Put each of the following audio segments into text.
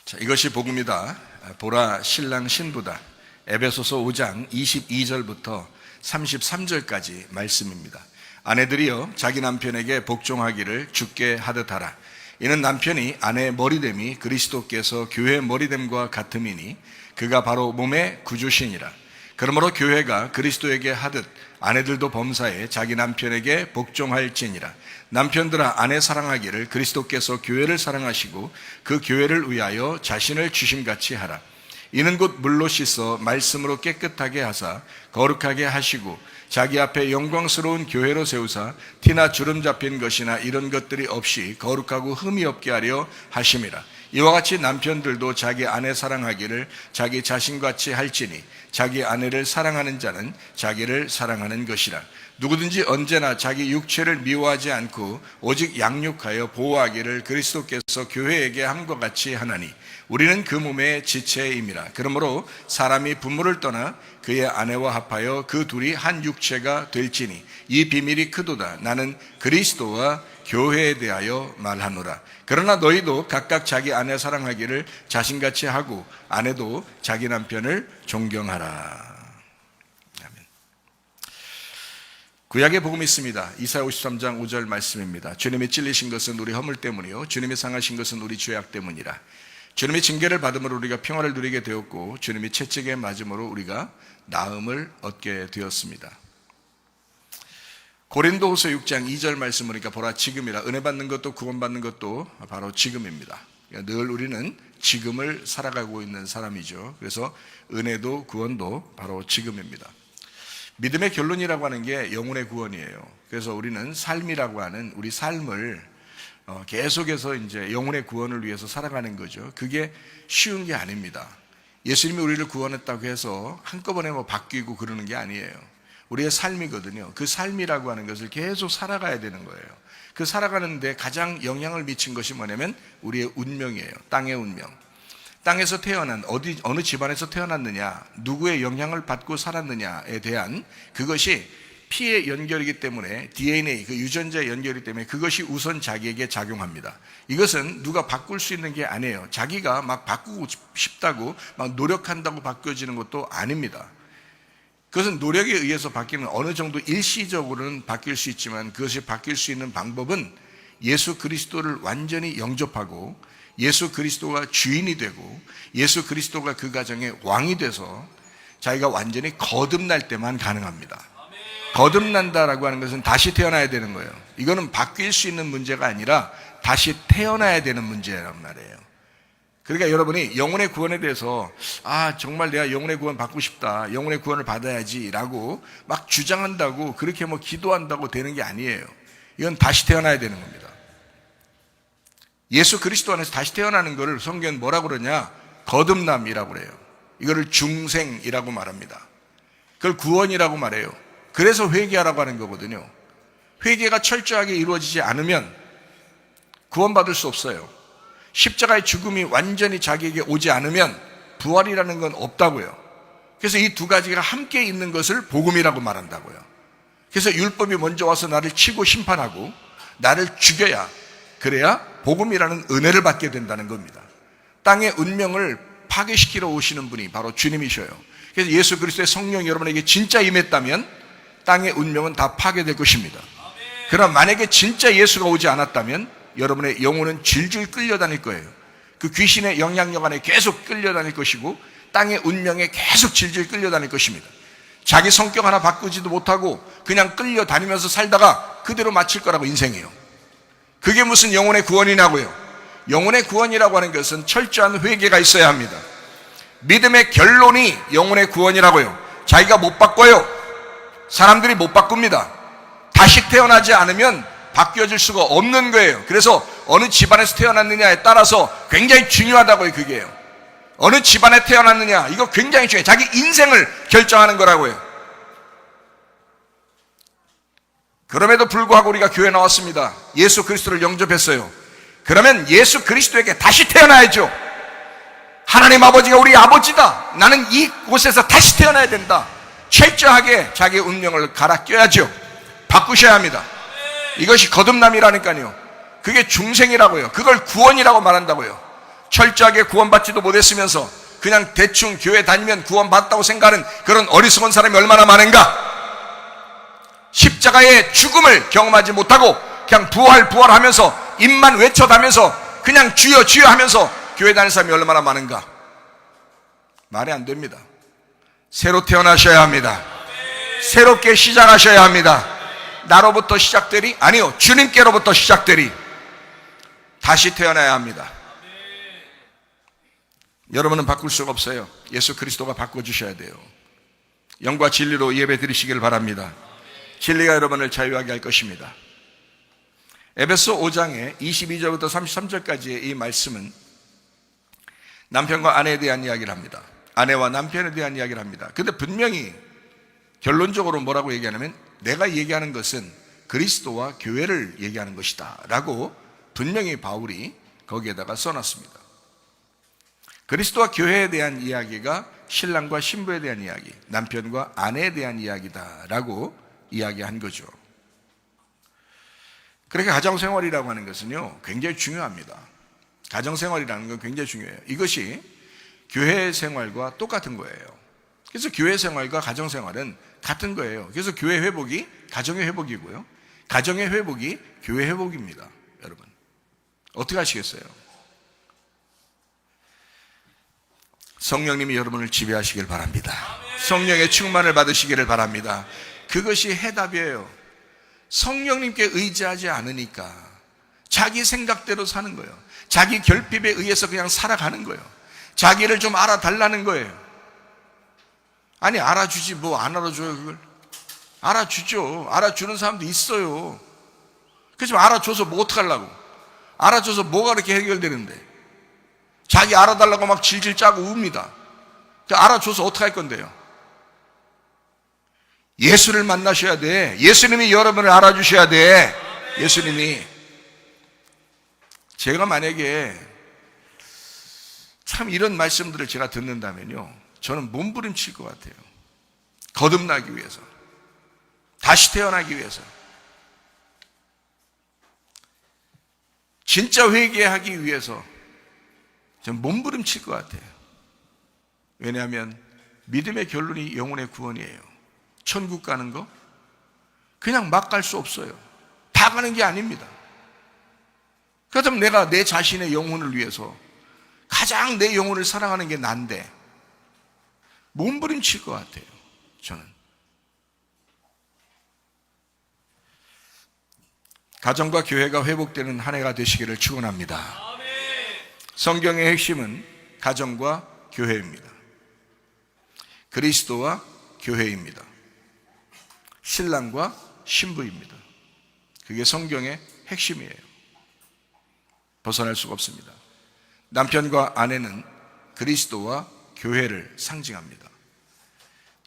자, 이것이 복음이다. 보라 신랑 신부다. 에베소서 5장 22절부터 33절까지 말씀입니다. 아내들이여 자기 남편에게 복종하기를 주께 하듯 하라. 이는 남편이 아내의 머리됨이 그리스도께서 교회의 머리됨과 같음이니 그가 바로 몸의 구주시니라. 그러므로 교회가 그리스도에게 하듯 아내들도 범사에 자기 남편에게 복종할지니라. 남편들아 아내 사랑하기를 그리스도께서 교회를 사랑하시고 그 교회를 위하여 자신을 주심같이 하라. 이는 곧 물로 씻어 말씀으로 깨끗하게 하사 거룩하게 하시고 자기 앞에 영광스러운 교회로 세우사 티나 주름 잡힌 것이나 이런 것들이 없이 거룩하고 흠이 없게 하려 하심이라. 이와 같이 남편들도 자기 아내 사랑하기를 자기 자신같이 할지니 자기 아내를 사랑하는 자는 자기를 사랑하는 것이라. 누구든지 언제나 자기 육체를 미워하지 않고 오직 양육하여 보호하기를 그리스도께서 교회에게 함과 같이 하나니 우리는 그 몸의 지체임이라. 그러므로 사람이 부모를 떠나 그의 아내와 합하여 그 둘이 한 육체가 될지니 이 비밀이 크도다. 나는 그리스도와 교회에 대하여 말하노라. 그러나 너희도 각각 자기 아내 사랑하기를 자신같이 하고 아내도 자기 남편을 존경하라. 아멘. 구약의 복음이 있습니다. 이사야 53장 5절 말씀입니다. 주님이 찔리신 것은 우리 허물 때문이요 주님이 상하신 것은 우리 죄악 때문이라. 주님이 징계를 받음으로 우리가 평화를 누리게 되었고 주님이 채찍에 맞음으로 우리가 나음을 얻게 되었습니다. 고린도후서 6장 2절 말씀 보니까 보라 지금이라. 은혜 받는 것도 구원받는 것도 바로 지금입니다. 늘 우리는 지금을 살아가고 있는 사람이죠. 그래서 은혜도 구원도 바로 지금입니다. 믿음의 결론이라고 하는 게 영혼의 구원이에요. 그래서 우리는 삶이라고 하는 우리 삶을 계속해서 이제 영혼의 구원을 위해서 살아가는 거죠. 그게 쉬운 게 아닙니다. 예수님이 우리를 구원했다고 해서 한꺼번에 바뀌고 그러는 게 아니에요. 우리의 삶이거든요. 그 삶이라고 하는 것을 계속 살아가야 되는 거예요. 그 살아가는데 가장 영향을 미친 것이 뭐냐면 우리의 운명이에요. 땅의 운명. 땅에서 태어난 어느 집안에서 태어났느냐, 누구의 영향을 받고 살았느냐에 대한 그것이 피의 연결이기 때문에 DNA, 그 유전자의 연결이기 때문에 그것이 우선 자기에게 작용합니다. 이것은 누가 바꿀 수 있는 게 아니에요. 자기가 막 바꾸고 싶다고 막 노력한다고 바뀌어지는 것도 아닙니다. 그것은 노력에 의해서 바뀌는 어느 정도 일시적으로는 바뀔 수 있지만 그것이 바뀔 수 있는 방법은 예수 그리스도를 완전히 영접하고 예수 그리스도가 주인이 되고 예수 그리스도가 그 가정의 왕이 돼서 자기가 완전히 거듭날 때만 가능합니다. 거듭난다라고 하는 것은 다시 태어나야 되는 거예요. 이거는 바뀔 수 있는 문제가 아니라 다시 태어나야 되는 문제란 말이에요. 그러니까 여러분이 영혼의 구원에 대해서 정말 내가 영혼의 구원 받고 싶다, 영혼의 구원을 받아야지 라고 막 주장한다고 그렇게 기도한다고 되는 게 아니에요. 이건 다시 태어나야 되는 겁니다. 예수 그리스도 안에서 다시 태어나는 것을 성경은 뭐라고 그러냐? 거듭남이라고 그래요. 이거를 중생이라고 말합니다. 그걸 구원이라고 말해요. 그래서 회개하라고 하는 거거든요. 회개가 철저하게 이루어지지 않으면 구원받을 수 없어요. 십자가의 죽음이 완전히 자기에게 오지 않으면 부활이라는 건 없다고요. 그래서 이 두 가지가 함께 있는 것을 복음이라고 말한다고요. 그래서 율법이 먼저 와서 나를 치고 심판하고 나를 죽여야, 그래야 복음이라는 은혜를 받게 된다는 겁니다. 땅의 운명을 파괴시키러 오시는 분이 바로 주님이셔요. 그래서 예수 그리스도의 성령이 여러분에게 진짜 임했다면 땅의 운명은 다 파괴될 것입니다. 그럼 만약에 진짜 예수가 오지 않았다면 여러분의 영혼은 질질 끌려다닐 거예요. 그 귀신의 영향력 안에 계속 끌려다닐 것이고 땅의 운명에 계속 질질 끌려다닐 것입니다. 자기 성격 하나 바꾸지도 못하고 그냥 끌려다니면서 살다가 그대로 마칠 거라고 인생이에요. 그게 무슨 영혼의 구원이냐고요. 영혼의 구원이라고 하는 것은 철저한 회개가 있어야 합니다. 믿음의 결론이 영혼의 구원이라고요. 자기가 못 바꿔요. 사람들이 못 바꿉니다. 다시 태어나지 않으면 바뀌어질 수가 없는 거예요. 그래서 어느 집안에서 태어났느냐에 따라서 굉장히 중요하다고요. 그게요. 어느 집안에 태어났느냐, 이거 굉장히 중요해요. 자기 인생을 결정하는 거라고요. 그럼에도 불구하고 우리가 교회에 나왔습니다. 예수 그리스도를 영접했어요. 그러면 예수 그리스도에게 다시 태어나야죠. 하나님 아버지가 우리 아버지다. 나는 이곳에서 다시 태어나야 된다. 철저하게 자기의 운명을 갈아 껴야죠. 바꾸셔야 합니다. 이것이 거듭남이라니까요. 그게 중생이라고요. 그걸 구원이라고 말한다고요. 철저하게 구원받지도 못했으면서 그냥 대충 교회 다니면 구원받았다고 생각하는 그런 어리석은 사람이 얼마나 많은가? 십자가의 죽음을 경험하지 못하고 그냥 부활하면서 입만 외쳐다면서 그냥 주여 주여 하면서 교회 다니는 사람이 얼마나 많은가? 말이 안 됩니다. 새로 태어나셔야 합니다. 새롭게 시작하셔야 합니다. 나로부터 시작되리? 아니요, 주님께로부터 시작되리. 다시 태어나야 합니다. 여러분은 바꿀 수가 없어요. 예수 그리스도가 바꿔주셔야 돼요. 영과 진리로 예배 드리시길 바랍니다. 진리가 여러분을 자유하게 할 것입니다. 에베소 5장의 22절부터 33절까지의 이 말씀은 남편과 아내에 대한 이야기를 합니다. 아내와 남편에 대한 이야기를 합니다. 근데 분명히 결론적으로 뭐라고 얘기하냐면 내가 얘기하는 것은 그리스도와 교회를 얘기하는 것이다 라고 분명히 바울이 거기에다가 써놨습니다. 그리스도와 교회에 대한 이야기가 신랑과 신부에 대한 이야기, 남편과 아내에 대한 이야기다 라고 이야기한 거죠. 그렇게 가정생활이라고 하는 것은요 굉장히 중요합니다. 가정생활이라는 건 굉장히 중요해요. 이것이 교회 생활과 똑같은 거예요. 그래서 교회 생활과 가정생활은 같은 거예요. 그래서 교회 회복이 가정의 회복이고요, 가정의 회복이 교회 회복입니다. 여러분 어떻게 하시겠어요? 성령님이 여러분을 지배하시길 바랍니다. 성령의 충만을 받으시기를 바랍니다. 그것이 해답이에요. 성령님께 의지하지 않으니까 자기 생각대로 사는 거예요. 자기 결핍에 의해서 그냥 살아가는 거예요. 자기를 좀 알아달라는 거예요. 아니 알아주지 뭐 안 알아줘요. 그걸 알아주죠. 알아주는 사람도 있어요. 그렇지만 알아줘서 뭐 어떡하려고, 알아줘서 뭐가 그렇게 해결되는데, 자기 알아달라고 막 질질 짜고 웁니다. 알아줘서 어떡할 건데요? 예수를 만나셔야 돼. 예수님이 여러분을 알아주셔야 돼. 예수님이. 제가 만약에 참 이런 말씀들을 제가 듣는다면요 저는 몸부림칠 것 같아요. 거듭나기 위해서, 다시 태어나기 위해서, 진짜 회개하기 위해서 저는 몸부림칠 것 같아요. 왜냐하면 믿음의 결론이 영혼의 구원이에요. 천국 가는 거 그냥 막 갈 수 없어요. 다 가는 게 아닙니다. 그렇다면 내가 내 자신의 영혼을 위해서 가장 내 영혼을 사랑하는 게 난데 몸부림칠 것 같아요. 저는 가정과 교회가 회복되는 한 해가 되시기를 축원합니다. 성경의 핵심은 가정과 교회입니다. 그리스도와 교회입니다. 신랑과 신부입니다. 그게 성경의 핵심이에요. 벗어날 수가 없습니다. 남편과 아내는 그리스도와 교회를 상징합니다.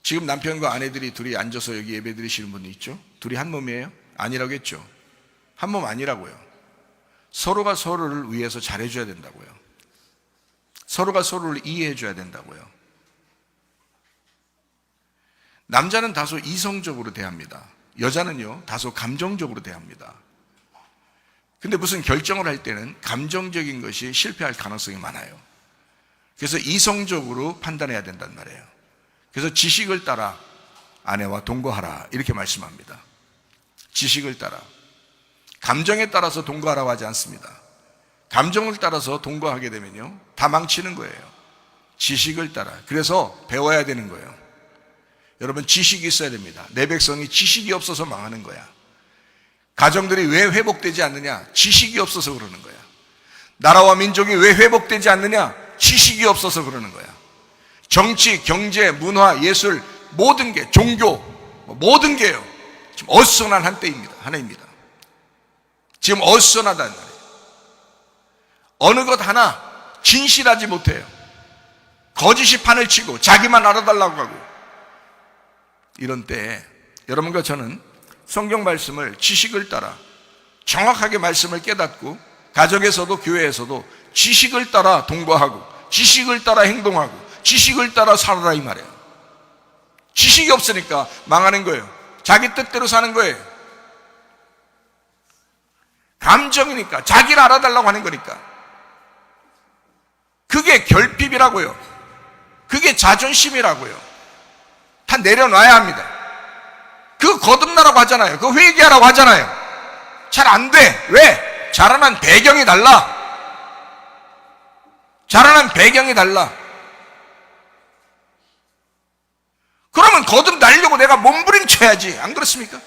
지금 남편과 아내들이 둘이 앉아서 여기 예배 드리시는 분이 있죠? 둘이 한 몸이에요? 아니라고 했죠? 한 몸 아니라고요. 서로가 서로를 위해서 잘해줘야 된다고요. 서로가 서로를 이해해줘야 된다고요. 남자는 다소 이성적으로 대합니다. 여자는요 다소 감정적으로 대합니다. 근데 무슨 결정을 할 때는 감정적인 것이 실패할 가능성이 많아요. 그래서 이성적으로 판단해야 된단 말이에요. 그래서 지식을 따라 아내와 동거하라 이렇게 말씀합니다. 지식을 따라. 감정에 따라서 동거하라고 하지 않습니다. 감정을 따라서 동거하게 되면요 다 망치는 거예요. 지식을 따라. 그래서 배워야 되는 거예요. 여러분 지식이 있어야 됩니다. 내 백성이 지식이 없어서 망하는 거야. 가정들이 왜 회복되지 않느냐? 지식이 없어서 그러는 거야. 나라와 민족이 왜 회복되지 않느냐? 지식이 없어서 그러는 거야. 정치, 경제, 문화, 예술 모든 게, 종교 모든 게요 지금 어수선한 하나입니다. 지금 어수선하다는 말이에요. 어느 것 하나 진실하지 못해요. 거짓이 판을 치고 자기만 알아달라고 하고. 이런 때에 여러분과 저는 성경 말씀을 지식을 따라 정확하게 말씀을 깨닫고 가정에서도 교회에서도 지식을 따라 동거하고 지식을 따라 행동하고 지식을 따라 살아라 이 말이에요. 지식이 없으니까 망하는 거예요. 자기 뜻대로 사는 거예요. 감정이니까 자기를 알아달라고 하는 거니까. 그게 결핍이라고요. 그게 자존심이라고요. 다 내려놔야 합니다. 그거 거듭나라고 하잖아요. 그거 회개하라고 하잖아요. 잘 안 돼. 왜? 자라난 배경이 달라. 자라난 배경이 달라. 그러면 거듭나려고 내가 몸부림쳐야지. 안 그렇습니까?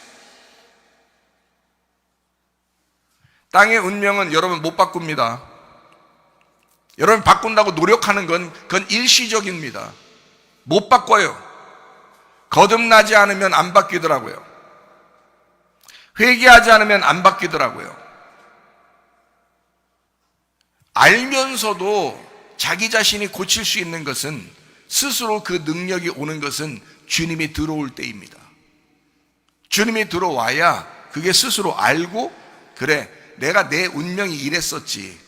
땅의 운명은 여러분 못 바꿉니다. 여러분 바꾼다고 노력하는 건 그건 일시적입니다. 못 바꿔요. 거듭나지 않으면 안 바뀌더라고요. 회개하지 않으면 안 바뀌더라고요. 알면서도 자기 자신이 고칠 수 있는 것은, 스스로 그 능력이 오는 것은 주님이 들어올 때입니다. 주님이 들어와야 그게 스스로 알고, 그래, 내가 내 운명이 이랬었지,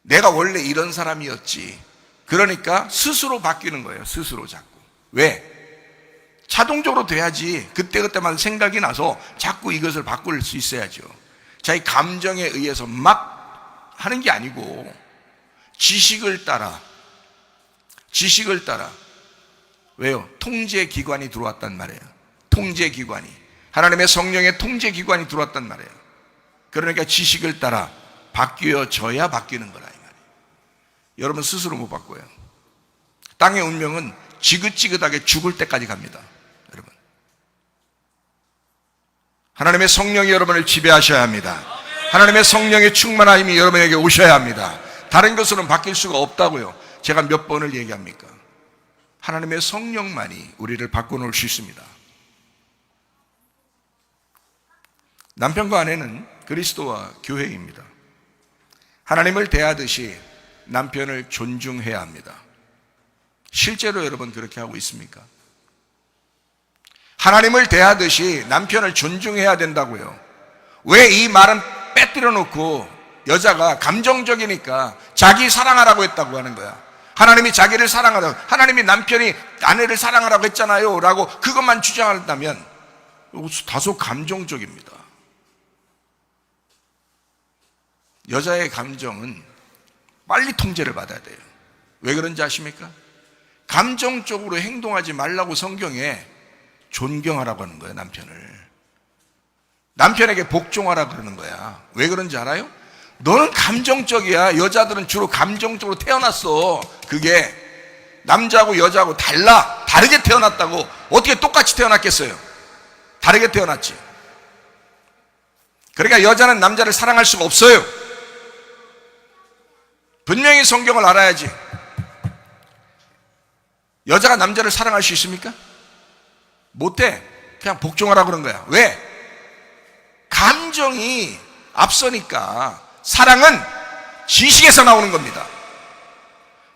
내가 원래 이런 사람이었지. 그러니까 스스로 바뀌는 거예요. 스스로 자꾸. 왜? 자동적으로 돼야지. 그때그때만 생각이 나서 자꾸 이것을 바꿀 수 있어야죠. 자기 감정에 의해서 막 하는 게 아니고 지식을 따라. 왜요? 통제기관이 들어왔단 말이에요. 통제기관이. 하나님의 성령의 통제기관이 들어왔단 말이에요. 그러니까 지식을 따라 바뀌어져야 바뀌는 거라 이 말이에요. 여러분 스스로 못 바꿔요. 땅의 운명은 지긋지긋하게 죽을 때까지 갑니다. 여러분, 하나님의 성령이 여러분을 지배하셔야 합니다. 하나님의 성령의 충만함이 여러분에게 오셔야 합니다. 다른 것으로는 바뀔 수가 없다고요. 제가 몇 번을 얘기합니까? 하나님의 성령만이 우리를 바꿔놓을 수 있습니다. 남편과 아내는 그리스도와 교회입니다. 하나님을 대하듯이 남편을 존중해야 합니다. 실제로 여러분 그렇게 하고 있습니까? 하나님을 대하듯이 남편을 존중해야 된다고요. 왜 이 말은 빼뜨려 놓고 여자가 감정적이니까 자기 사랑하라고 했다고 하는 거야. 하나님이 자기를 사랑하라고, 하나님이 남편이 아내를 사랑하라고 했잖아요 라고 그것만 주장한다면 다소 감정적입니다. 여자의 감정은 빨리 통제를 받아야 돼요. 왜 그런지 아십니까? 감정적으로 행동하지 말라고 성경에 존경하라고 하는 거예요. 남편에게 복종하라 그러는 거야. 왜 그런지 알아요? 너는 감정적이야. 여자들은 주로 감정적으로 태어났어. 그게 남자하고 여자하고 다르게 태어났다고. 어떻게 똑같이 태어났겠어요? 다르게 태어났지. 그러니까 여자는 남자를 사랑할 수가 없어요. 분명히 성경을 알아야지. 여자가 남자를 사랑할 수 있습니까? 못해. 그냥 복종하라 그런 거야. 왜? 감정이 앞서니까. 사랑은 지식에서 나오는 겁니다.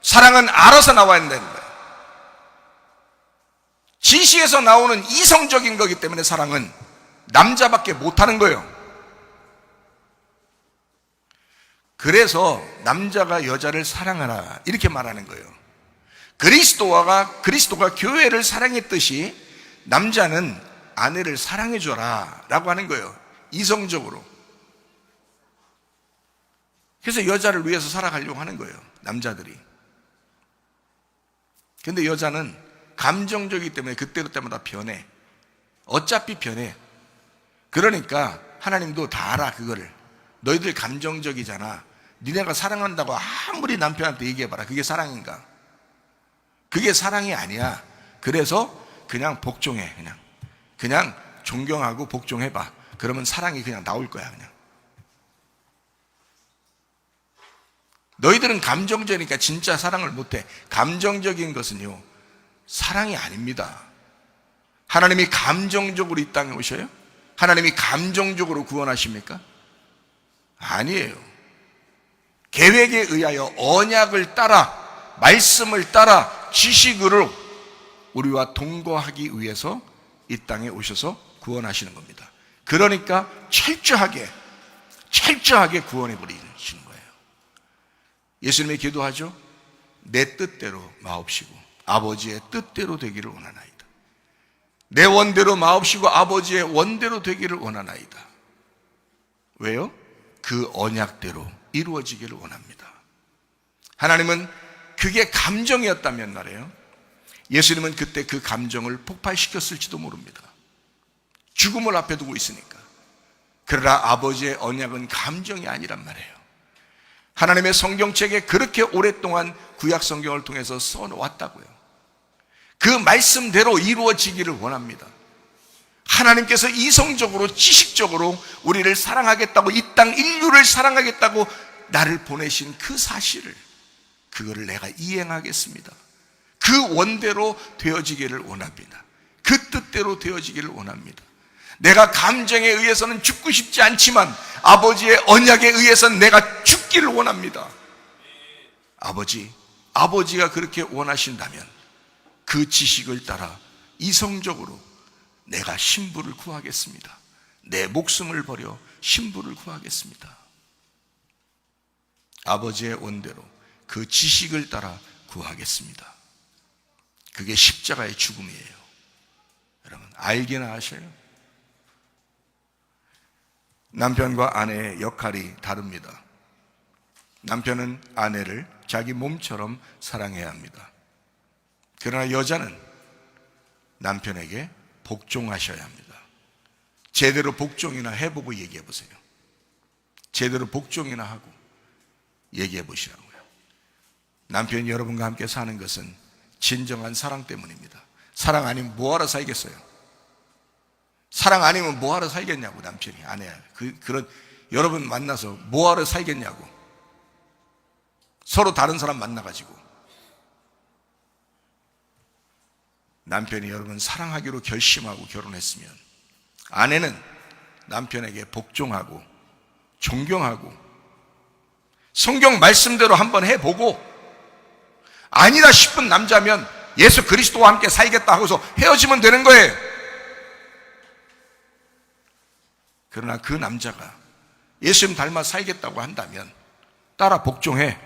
사랑은 알아서 나와야 된다는 거예요. 지식에서 나오는 이성적인 거기 때문에 사랑은 남자밖에 못하는 거예요. 그래서 남자가 여자를 사랑하라 이렇게 말하는 거예요. 그리스도가 교회를 사랑했듯이 남자는 아내를 사랑해줘라 라고 하는 거예요. 이성적으로. 그래서 여자를 위해서 살아가려고 하는 거예요. 남자들이. 근데 여자는 감정적이기 때문에 그때그때마다 변해. 어차피 변해. 그러니까 하나님도 다 알아 그거를. 너희들 감정적이잖아. 니네가 사랑한다고 아무리 남편한테 얘기해봐라. 그게 사랑인가? 그게 사랑이 아니야. 그래서 그냥 복종해. 그냥 존경하고 복종해봐. 그러면 사랑이 그냥 나올 거야. 그냥. 너희들은 감정적이니까 진짜 사랑을 못해. 감정적인 것은요 사랑이 아닙니다. 하나님이 감정적으로 이 땅에 오셔요? 하나님이 감정적으로 구원하십니까? 아니에요. 계획에 의하여 언약을 따라, 말씀을 따라, 지식으로 우리와 동거하기 위해서 이 땅에 오셔서 구원하시는 겁니다. 그러니까 철저하게 구원해 버리시는 거예요. 예수님이 기도하죠. 내 뜻대로 마옵시고 아버지의 뜻대로 되기를 원하나이다. 내 원대로 마옵시고 아버지의 원대로 되기를 원하나이다. 왜요? 그 언약대로 이루어지기를 원합니다. 하나님은 그게 감정이었다면 말이에요, 예수님은 그때 그 감정을 폭발시켰을지도 모릅니다. 죽음을 앞에 두고 있으니까. 그러나 아버지의 언약은 감정이 아니란 말이에요. 하나님의 성경책에 그렇게 오랫동안 구약 성경을 통해서 써왔다고요. 그 말씀대로 이루어지기를 원합니다. 하나님께서 이성적으로 지식적으로 우리를 사랑하겠다고, 이 땅 인류를 사랑하겠다고 나를 보내신 그 사실을, 그거를 내가 이행하겠습니다. 그 원대로 되어지기를 원합니다. 그 뜻대로 되어지기를 원합니다. 내가 감정에 의해서는 죽고 싶지 않지만 아버지의 언약에 의해서는 내가 죽기를 원합니다. 아버지가 그렇게 원하신다면 그 지식을 따라 이성적으로 내가 신부를 구하겠습니다. 내 목숨을 버려 신부를 구하겠습니다. 아버지의 원대로 그 지식을 따라 구하겠습니다. 그게 십자가의 죽음이에요. 여러분 알기나 하셔요? 남편과 아내의 역할이 다릅니다. 남편은 아내를 자기 몸처럼 사랑해야 합니다. 그러나 여자는 남편에게 복종하셔야 합니다. 제대로 복종이나 해보고 얘기해 보세요. 제대로 복종이나 하고 얘기해 보시라고요. 남편이 여러분과 함께 사는 것은 진정한 사랑 때문입니다. 사랑 아니면 뭐하러 살겠어요? 사랑 아니면 뭐하러 살겠냐고. 남편이 아내야. 그런 여러분 만나서 뭐하러 살겠냐고. 서로 다른 사람 만나가지고. 남편이 여러분 사랑하기로 결심하고 결혼했으면 아내는 남편에게 복종하고 존경하고 성경 말씀대로 한번 해보고, 아니다 싶은 남자면 예수 그리스도와 함께 살겠다 하고서 헤어지면 되는 거예요. 그러나 그 남자가 예수님 닮아 살겠다고 한다면 따라 복종해.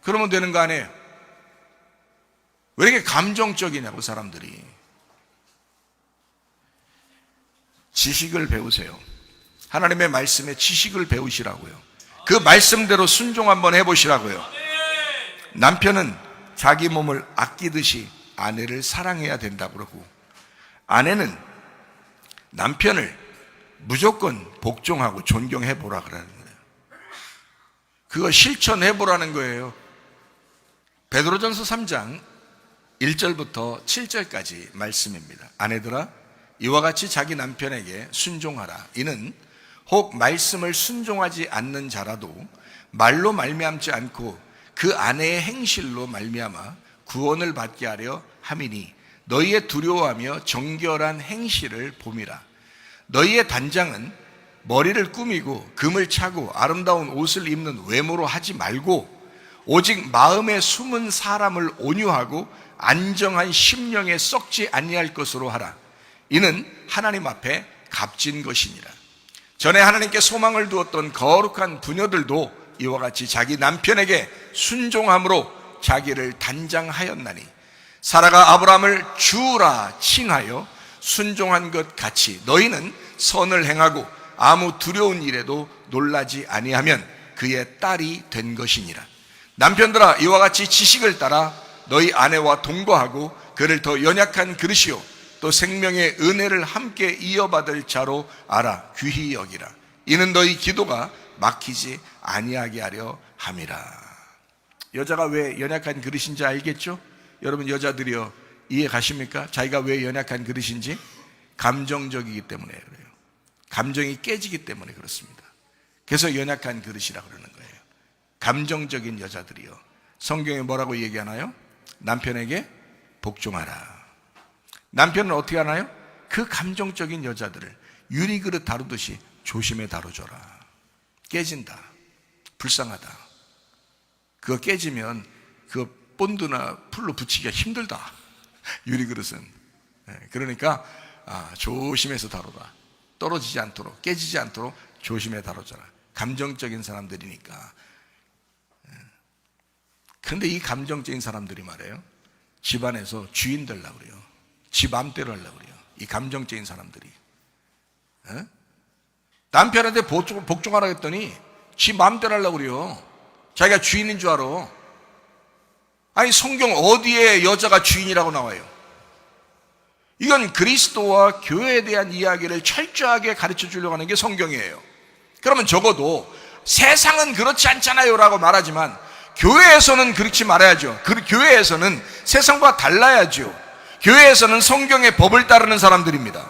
그러면 되는 거 아니에요? 왜 이렇게 감정적이냐고 사람들이. 지식을 배우세요. 하나님의 말씀에 지식을 배우시라고요. 그 말씀대로 순종 한번 해보시라고요. 남편은 자기 몸을 아끼듯이 아내를 사랑해야 된다고 그러고, 아내는 남편을 무조건 복종하고 존경해 보라 그러는 거예요. 그거 실천해 보라는 거예요. 베드로전서 3장 1절부터 7절까지 말씀입니다. 아내들아, 이와 같이 자기 남편에게 순종하라. 이는 혹 말씀을 순종하지 않는 자라도 말로 말미암지 않고 그 아내의 행실로 말미암아 구원을 받게 하려 함이니 너희의 두려워하며 정결한 행실을 봄이라. 너희의 단장은 머리를 꾸미고 금을 차고 아름다운 옷을 입는 외모로 하지 말고 오직 마음에 숨은 사람을 온유하고 안정한 심령에 썩지 아니할 것으로 하라. 이는 하나님 앞에 값진 것이니라. 전에 하나님께 소망을 두었던 거룩한 부녀들도 이와 같이 자기 남편에게 순종함으로 자기를 단장하였나니 사라가 아브라함을 주라 칭하여 순종한 것 같이 너희는 선을 행하고 아무 두려운 일에도 놀라지 아니하면 그의 딸이 된 것이니라. 남편들아, 이와 같이 지식을 따라 너희 아내와 동거하고 그를 더 연약한 그릇이요 또 생명의 은혜를 함께 이어받을 자로 알아 귀히 여기라. 이는 너희 기도가 막히지 아니하게 하려 함이라. 여자가 왜 연약한 그릇인지 알겠죠? 여러분 여자들이요, 이해 가십니까? 자기가 왜 연약한 그릇인지? 감정적이기 때문에 그래요. 감정이 깨지기 때문에 그렇습니다. 그래서 연약한 그릇이라 그러는 거예요. 감정적인 여자들이요, 성경에 뭐라고 얘기하나요? 남편에게 복종하라. 남편은 어떻게 하나요? 그 감정적인 여자들을 유리그릇 다루듯이 조심해 다뤄줘라. 깨진다, 불쌍하다. 그거 깨지면 그거 본드나 풀로 붙이기가 힘들다, 유리그릇은. 그러니까 조심해서 다뤄라. 떨어지지 않도록, 깨지지 않도록 조심해 다뤄줘라. 감정적인 사람들이니까. 그런데 이 감정적인 사람들이 말이에요, 집안에서 주인 되려고 그래요. 지 맘대로 하려고 그래요. 이 감정적인 사람들이. 남편한테 복종하라 했더니 지 맘대로 하려고 그래요. 자기가 주인인 줄 알아. 아니, 성경 어디에 여자가 주인이라고 나와요? 이건 그리스도와 교회에 대한 이야기를 철저하게 가르쳐 주려고 하는 게 성경이에요. 그러면 적어도 세상은 그렇지 않잖아요 라고 말하지만 교회에서는 그렇지 말아야죠. 그 교회에서는 세상과 달라야죠. 교회에서는 성경의 법을 따르는 사람들입니다.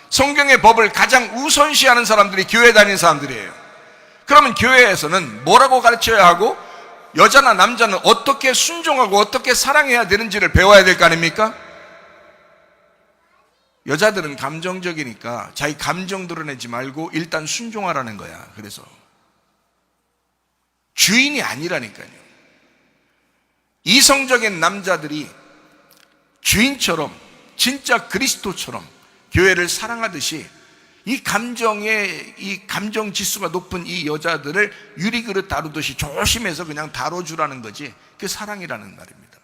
성경의 법을 가장 우선시하는 사람들이 교회 다니는 사람들이에요. 그러면 교회에서는 뭐라고 가르쳐야 하고 여자나 남자는 어떻게 순종하고 어떻게 사랑해야 되는지를 배워야 될 거 아닙니까? 여자들은 감정적이니까 자기 감정 드러내지 말고 일단 순종하라는 거야. 그래서 주인이 아니라니까요. 이성적인 남자들이 주인처럼 진짜 그리스도처럼 교회를 사랑하듯이 이 감정 지수가 높은 이 여자들을 유리그릇 다루듯이 조심해서 그냥 다뤄주라는 거지. 그게 사랑이라는 말입니다.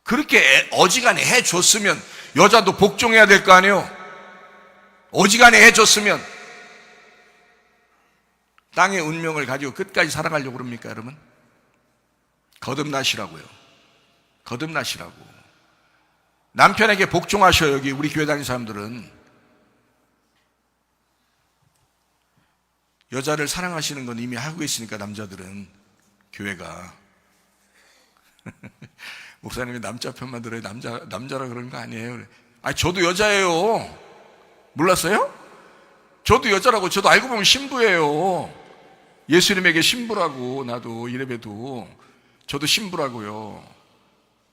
그렇게 어지간히 해줬으면 여자도 복종해야 될 거 아니에요. 어지간히 해줬으면 땅의 운명을 가지고 끝까지 살아가려고 그럽니까 여러분? 거듭나시라고요. 거듭나시라고. 남편에게 복종하셔요. 여기 우리 교회 다니는 사람들은. 여자를 사랑하시는 건 이미 하고 있으니까 남자들은 교회가 목사님이 남자 편만 들어요. 남자라 그런 거 아니에요. 아니 저도 여자예요. 몰랐어요? 저도 여자라고. 저도 알고 보면 신부예요. 예수님에게 신부라고. 나도 이래봬도 저도 신부라고요.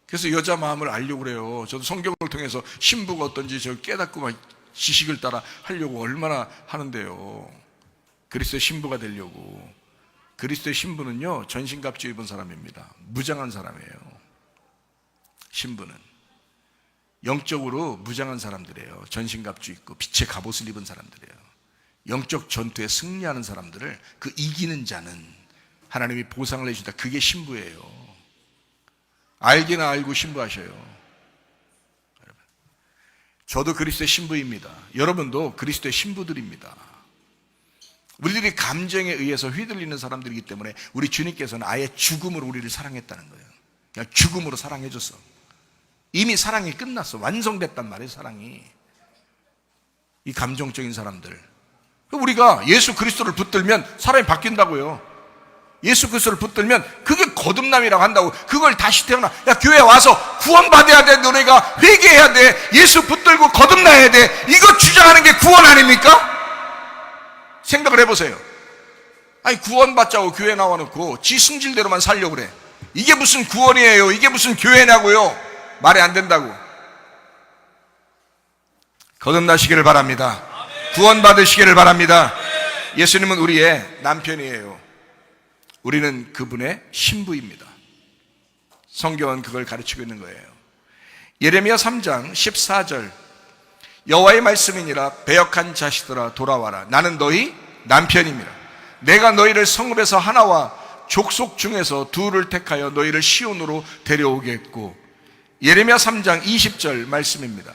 그래서 여자 마음을 알려고 그래요. 저도 성경을 통해서 신부가 어떤지 저 깨닫고 막 지식을 따라 하려고 얼마나 하는데요. 그리스도의 신부가 되려고. 그리스도의 신부는요 전신갑주 입은 사람입니다. 무장한 사람이에요. 신부는 영적으로 무장한 사람들이에요. 전신갑주 입고 빛의 갑옷을 입은 사람들이에요. 영적 전투에 승리하는 사람들을 그 이기는 자는 하나님이 보상을 해준다. 그게 신부예요. 알기나 알고 신부하셔요. 여러분, 저도 그리스도의 신부입니다. 여러분도 그리스도의 신부들입니다. 우리들이 감정에 의해서 휘둘리는 사람들이기 때문에 우리 주님께서는 아예 죽음으로 우리를 사랑했다는 거예요. 그냥 죽음으로 사랑해줬어. 이미 사랑이 끝났어. 완성됐단 말이에요. 사랑이. 이 감정적인 사람들, 우리가 예수 그리스도를 붙들면 사람이 바뀐다고요. 예수 그리스도를 붙들면 그게 거듭남이라고 한다고. 그걸 다시 태어나. 야, 교회 와서 구원받아야 돼. 너네가 회개해야 돼. 예수 붙들고 거듭나야 돼. 이거 주장하는 게 구원 아닙니까? 생각을 해보세요. 아니 구원받자고 교회 나와놓고 지 승질대로만 살려고 그래. 이게 무슨 구원이에요? 이게 무슨 교회냐고요? 말이 안 된다고. 거듭나시기를 바랍니다. 구원받으시기를 바랍니다. 예수님은 우리의 남편이에요. 우리는 그분의 신부입니다. 성경은 그걸 가르치고 있는 거예요. 예레미야 3장 14절 여호와의 말씀이니라 배역한 자식들아 돌아와라. 나는 너희 남편입니다. 내가 너희를 성읍에서 하나와 족속 중에서 둘을 택하여 너희를 시온으로 데려오겠고. 예레미야 3장 20절 말씀입니다.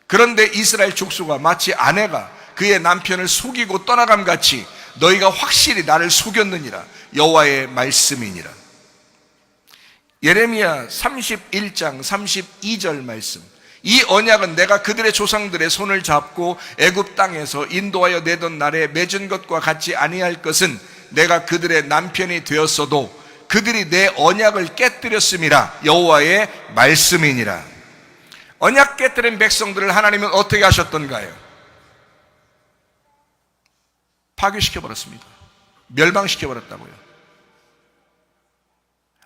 그런데 이스라엘 족속아 마치 아내가 그의 남편을 속이고 떠나감같이 너희가 확실히 나를 속였느니라. 여호와의 말씀이니라. 예레미야 31장 32절 말씀. 이 언약은 내가 그들의 조상들의 손을 잡고 애굽 땅에서 인도하여 내던 날에 맺은 것과 같지 아니할 것은 내가 그들의 남편이 되었어도 그들이 내 언약을 깨뜨렸음이라. 여호와의 말씀이니라. 언약 깨뜨린 백성들을 하나님은 어떻게 하셨던가요? 파괴시켜버렸습니다. 멸망시켜버렸다고요.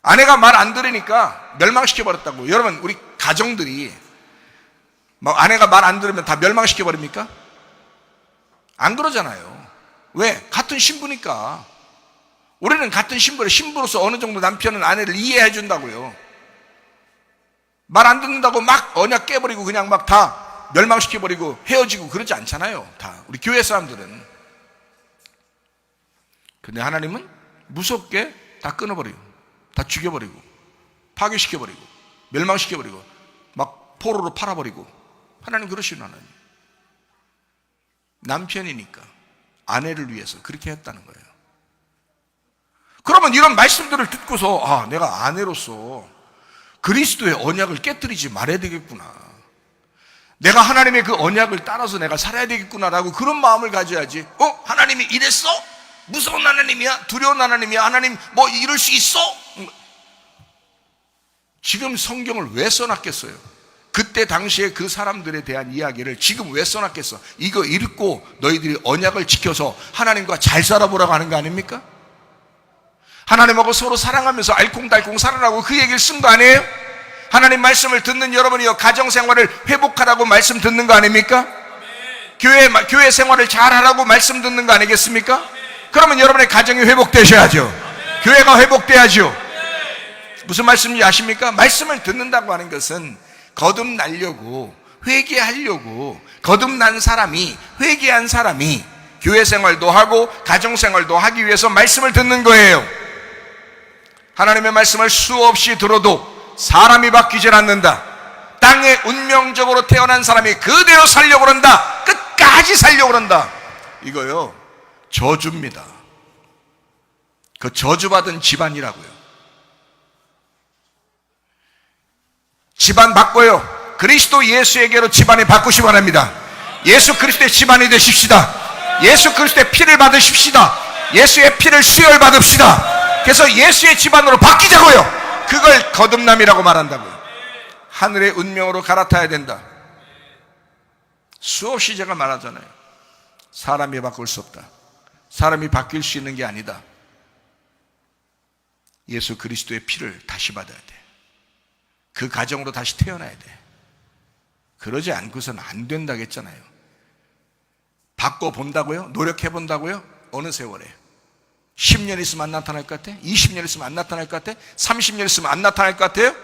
아내가 말 안 들으니까 멸망시켜버렸다고요. 여러분, 우리 가정들이 막 아내가 말 안 들으면 다 멸망시켜버립니까? 안 그러잖아요. 왜? 같은 신부니까. 우리는 같은 신부로서 어느 정도 남편은 아내를 이해해 준다고요. 말 안 듣는다고 막 언약 깨버리고 그냥 막 다 멸망시켜버리고 헤어지고 그러지 않잖아요. 다 우리 교회 사람들은. 근데 하나님은 무섭게 다 끊어버리고 다 죽여버리고 파괴시켜버리고 멸망시켜버리고 막 포로로 팔아버리고. 하나님 그러시는 하나님. 남편이니까 아내를 위해서 그렇게 했다는 거예요. 그러면 이런 말씀들을 듣고서 아, 내가 아내로서 그리스도의 언약을 깨뜨리지 말아야 되겠구나, 내가 하나님의 그 언약을 따라서 내가 살아야 되겠구나라고 그런 마음을 가져야지. 하나님이 이랬어? 무서운 하나님이야? 두려운 하나님이야? 하나님 뭐 이럴 수 있어? 지금 성경을 왜 써놨겠어요? 그때 당시에 그 사람들에 대한 이야기를 지금 왜 써놨겠어? 이거 읽고 너희들이 언약을 지켜서 하나님과 잘 살아보라고 하는 거 아닙니까? 하나님하고 서로 사랑하면서 알콩달콩 살아라고 그 얘기를 쓴 거 아니에요? 하나님 말씀을 듣는 여러분이요, 가정생활을 회복하라고 말씀 듣는 거 아닙니까? 교회 생활을 잘하라고 말씀 듣는 거 아니겠습니까? 그러면 여러분의 가정이 회복되셔야죠. 교회가 회복돼야죠. 무슨 말씀인지 아십니까? 말씀을 듣는다고 하는 것은 거듭나려고, 회개하려고, 거듭난 사람이, 회개한 사람이 교회 생활도 하고 가정 생활도 하기 위해서 말씀을 듣는 거예요. 하나님의 말씀을 수없이 들어도 사람이 바뀌질 않는다. 땅에 운명적으로 태어난 사람이 그대로 살려고 그런다. 끝까지 살려고 그런다. 이거요, 저주입니다. 그 저주받은 집안이라고요. 집안 바꿔요. 그리스도 예수에게로 집안을 바꾸시기 바랍니다. 예수 그리스도의 집안이 되십시다. 예수 그리스도의 피를 받으십시다. 예수의 피를 수혈받읍시다. 그래서 예수의 집안으로 바뀌자고요. 그걸 거듭남이라고 말한다고요. 하늘의 운명으로 갈아타야 된다. 수없이 제가 말하잖아요. 사람이 바꿀 수 없다. 사람이 바뀔 수 있는 게 아니다. 예수 그리스도의 피를 다시 받아야 돼. 그 가정으로 다시 태어나야 돼. 그러지 않고서는 안 된다고 했잖아요. 바꿔본다고요? 노력해본다고요? 어느 세월에? 10년 있으면 안 나타날 것 같아? 20년 있으면 안 나타날 것 같아? 30년 있으면 안 나타날 것 같아요?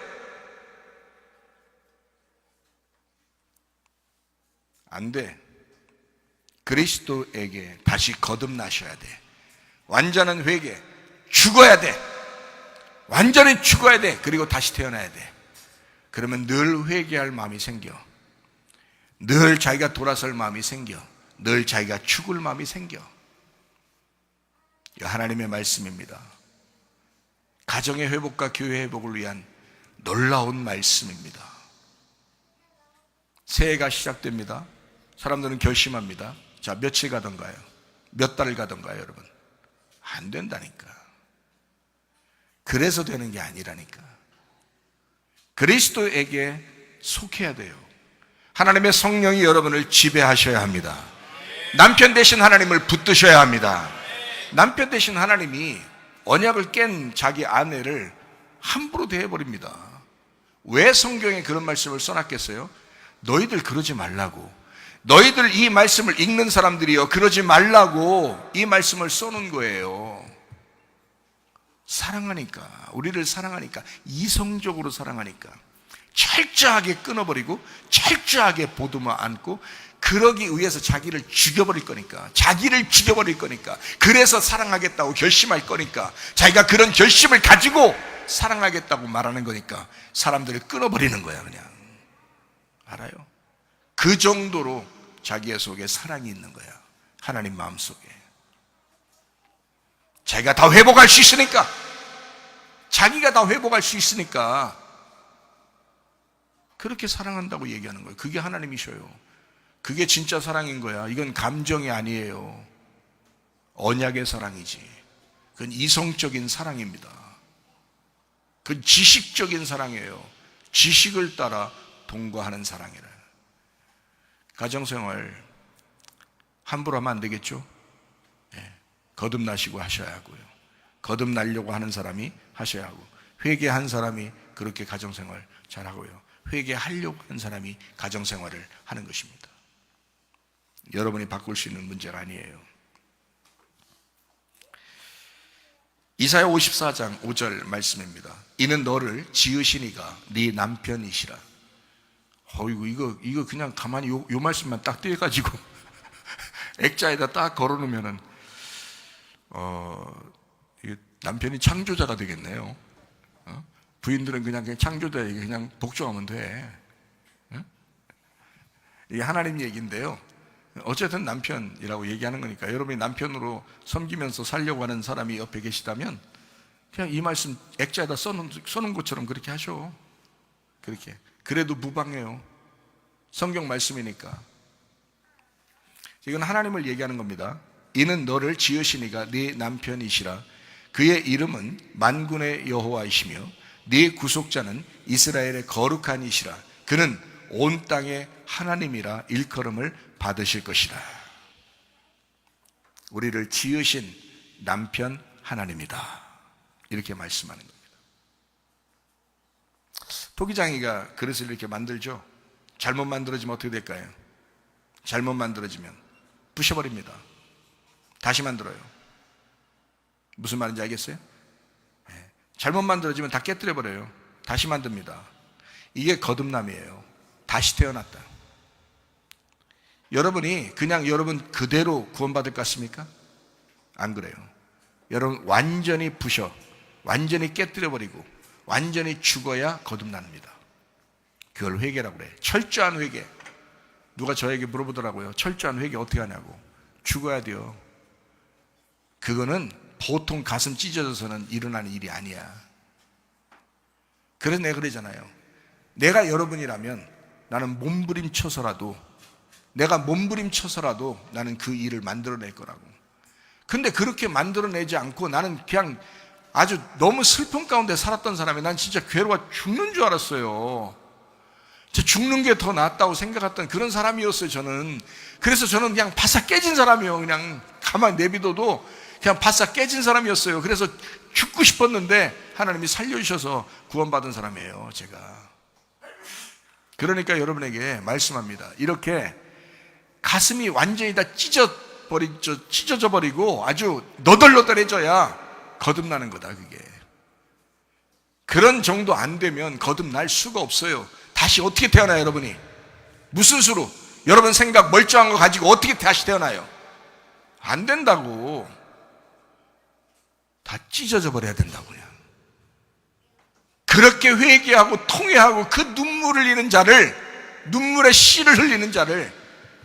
안 돼. 그리스도에게 다시 거듭나셔야 돼. 완전한 회개. 죽어야 돼. 완전히 죽어야 돼. 그리고 다시 태어나야 돼. 그러면 늘 회개할 마음이 생겨. 늘 자기가 돌아설 마음이 생겨. 늘 자기가 죽을 마음이 생겨. 하나님의 말씀입니다. 가정의 회복과 교회 회복을 위한 놀라운 말씀입니다. 새해가 시작됩니다. 사람들은 결심합니다. 자, 며칠 가던가요? 몇 달을 가던가요, 여러분? 안 된다니까. 그래서 되는 게 아니라니까. 그리스도에게 속해야 돼요. 하나님의 성령이 여러분을 지배하셔야 합니다. 남편 대신 하나님을 붙드셔야 합니다. 남편 대신 하나님이 언약을 깬 자기 아내를 함부로 대해버립니다. 왜 성경에 그런 말씀을 써놨겠어요? 너희들 그러지 말라고. 너희들 이 말씀을 읽는 사람들이요, 그러지 말라고 이 말씀을 써놓은 거예요. 사랑하니까, 우리를 사랑하니까, 이성적으로 사랑하니까 철저하게 끊어버리고 철저하게 보듬어 안고, 그러기 위해서 자기를 죽여버릴 거니까, 자기를 죽여버릴 거니까, 그래서 사랑하겠다고 결심할 거니까, 자기가 그런 결심을 가지고 사랑하겠다고 말하는 거니까 사람들을 끊어버리는 거야. 그냥 알아요? 그 정도로 자기의 속에 사랑이 있는 거야. 하나님 마음속에. 자기가 다 회복할 수 있으니까, 자기가 다 회복할 수 있으니까 그렇게 사랑한다고 얘기하는 거예요. 그게 하나님이셔요. 그게 진짜 사랑인 거야. 이건 감정이 아니에요. 언약의 사랑이지. 그건 이성적인 사랑입니다. 그건 지식적인 사랑이에요. 지식을 따라 동거하는 사랑이라. 가정생활 함부로 하면 안 되겠죠? 거듭나시고 하셔야 하고요. 거듭나려고 하는 사람이 하셔야 하고, 회개한 사람이 그렇게 가정생활 잘하고요. 회개하려고 하는 사람이 가정생활을 하는 것입니다. 여러분이 바꿀 수 있는 문제가 아니에요. 이사야 54장 5절 말씀입니다. 이는 너를 지으신 이가 네 남편이시라. 어이구, 이거 그냥 가만히 요 말씀만 딱 떼가지고 액자에다 딱 걸어놓으면은 남편이 창조자가 되겠네요. 부인들은 그냥 창조자에게 그냥 복종하면 돼. 이게 하나님 얘기인데요. 어쨌든 남편이라고 얘기하는 거니까 여러분이 남편으로 섬기면서 살려고 하는 사람이 옆에 계시다면 그냥 이 말씀 액자에다 써놓은 것처럼 그렇게 하셔. 그렇게. 그래도 무방해요. 성경 말씀이니까. 이건 하나님을 얘기하는 겁니다. 이는 너를 지으시니가 네 남편이시라. 그의 이름은 만군의 여호와이시며 네 구속자는 이스라엘의 거룩한 이시라. 그는 온 땅의 하나님이라 일컬음을 받으실 것이라. 우리를 지으신 남편 하나님이다, 이렇게 말씀하는 겁니다. 토기장이가 그릇을 이렇게 만들죠. 잘못 만들어지면 어떻게 될까요? 잘못 만들어지면 부셔버립니다. 다시 만들어요. 무슨 말인지 알겠어요? 잘못 만들어지면 다 깨뜨려버려요. 다시 만듭니다. 이게 거듭남이에요. 다시 태어났다. 여러분이 그냥 여러분 그대로 구원받을 것 같습니까? 안 그래요. 여러분 완전히 부셔, 완전히 깨뜨려버리고 완전히 죽어야 거듭납니다. 그걸 회개라고 그래. 철저한 회개. 누가 저에게 물어보더라고요. 철저한 회개 어떻게 하냐고. 죽어야 돼요. 그거는 보통 가슴 찢어져서는 일어나는 일이 아니야. 그래서 내가 그러잖아요. 내가 여러분이라면 나는 몸부림쳐서라도, 내가 몸부림쳐서라도 나는 그 일을 만들어낼 거라고. 근데 그렇게 만들어내지 않고 나는 그냥 아주 너무 슬픔 가운데 살았던 사람이, 난 진짜 괴로워 죽는 줄 알았어요. 진짜 죽는 게 더 낫다고 생각했던 그런 사람이었어요, 저는. 그래서 저는 그냥 바싹 깨진 사람이에요. 그냥 가만히 내비둬도 그냥 바싹 깨진 사람이었어요. 그래서 죽고 싶었는데 하나님이 살려주셔서 구원받은 사람이에요, 제가. 그러니까 여러분에게 말씀합니다. 이렇게 가슴이 완전히 다 찢어져 버리고 아주 너덜너덜해져야 거듭나는 거다, 그게. 그런 정도 안 되면 거듭날 수가 없어요. 다시 어떻게 태어나요, 여러분이? 무슨 수로? 여러분 생각 멀쩡한 거 가지고 어떻게 다시 태어나요? 안 된다고. 다 찢어져 버려야 된다고요. 그렇게 회개하고 통회하고 그 눈물을 흘리는 자를, 눈물의 씨를 흘리는 자를,